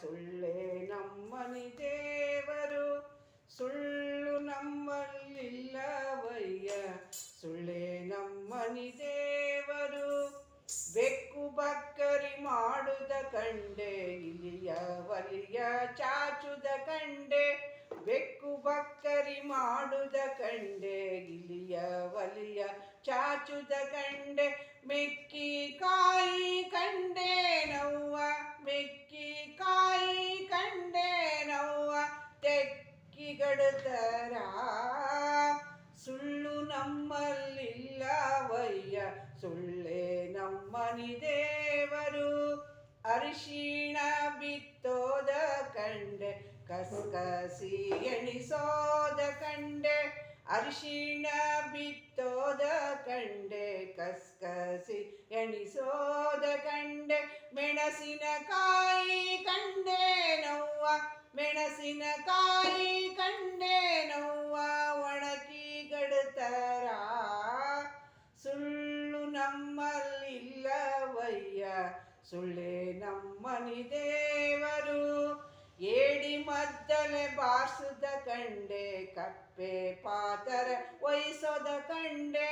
ಸುಳ್ಳೇ ನಮ್ಮನಿ ದೇವರು, ಸುಳ್ಳು ನಮ್ಮಲ್ಲಿಲ್ಲವಯ್ಯ, ಸುಳ್ಳೇ ನಮ್ಮನಿ ದೇವರು. ಬೆಕ್ಕು ಬಕ್ಕರಿ ಮಾಡುದ ಕಂಡೆ, ಇಲಿಯ ಒಲಿಯ ಚಾಚುದ ಕಂಡೆ. ಬೆಕ್ಕು ಬಕ್ಕರಿ ಮಾಡುದ ಕಂಡೆ, ಇಲಿಯ ಒಲಿಯ ಚಾಚುದ ಕಂಡೆ. ಮೆಕ್ಕಿ ಕಾಯಿ ಕಂಡೆ ನವ್ವ, ಮೆಕ್ಕಿ ಕಾಯಿ ಕಂಡೆ ನವ್ವ, ತೆಕ್ಕಿಗಡುತ್ತರ ಸುಳ್ಳು ನಮ್ಮಲ್ಲಿಲ್ಲವಯ್ಯ, ಸುಳ್ಳೇ ನಮ್ಮನಿ ದೇವರು. ಅರಿಶಿಣ ಬಿತ್ತೋದ ಕಂಡೆ, ಕಸಕಸಿ ಎಣಿಸೋದ ಕಂಡೆ. ಅರಿಶಿಣ ಬಿತ್ತೋದ ಕಂಡೆ, ಕಸಕಸಿ ಎಣಿಸೋದ ಕಂಡೆ. ಮೆಣಸಿನಕಾಯಿ ಕಂಡೆ ನವ್ವ, ಮೆಣಸಿನಕಾಯಿ ಕಂಡೆ ನವ್ವ, ಒಣಗಿ ಗಡುತ್ತರ ಸುಳ್ಳು ನಮ್ಮಲ್ಲಿಲ್ಲವಯ್ಯ, ಸುಳ್ಳೇ ನಮ್ಮನಿ ದೇವರು. ಏಡಿ ಮದ್ದಲೆ ಬಾರ್ಸುದ ಕಂಡೆ, ಕಪ್ಪೆ ಪಾತರ ಒಯ್ಸೋದ ಕಂಡೆ.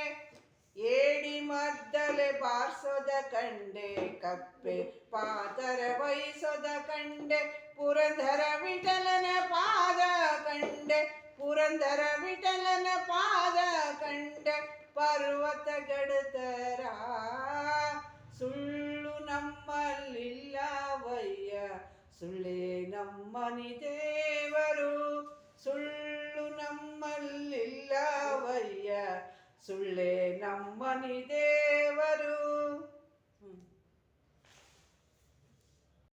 ಏಡಿ ಮದ್ದಲೆ ಬಾರ್ಸೋದ ಕಂಡೆ, ಕಪ್ಪೆ ಪಾತರ ವಹಿಸೋದ ಕಂಡೆ. ಪುರಂದರ ವಿಠಲನ ಪಾದ ಕಂಡೆ, ಪುರಂದರ ವಿಠಲನ ಪಾದ ಕಂಡೆ. ಪರ್ವತ ಗಡುತ್ತರ ಸುಳ್ಳು ನಮ್ಮಲ್ಲಿಲ್ಲವಯ್ಯ, ಸುಳ್ಳೇ ನಮ್ಮನಿ ದೇವರು. ಸುಳ್ಳು ನಮ್ಮಲ್ಲಿಲ್ಲವಯ್ಯ, ಸುಳ್ಳೇ ನಮ್ಮನಿ ದೇವರು.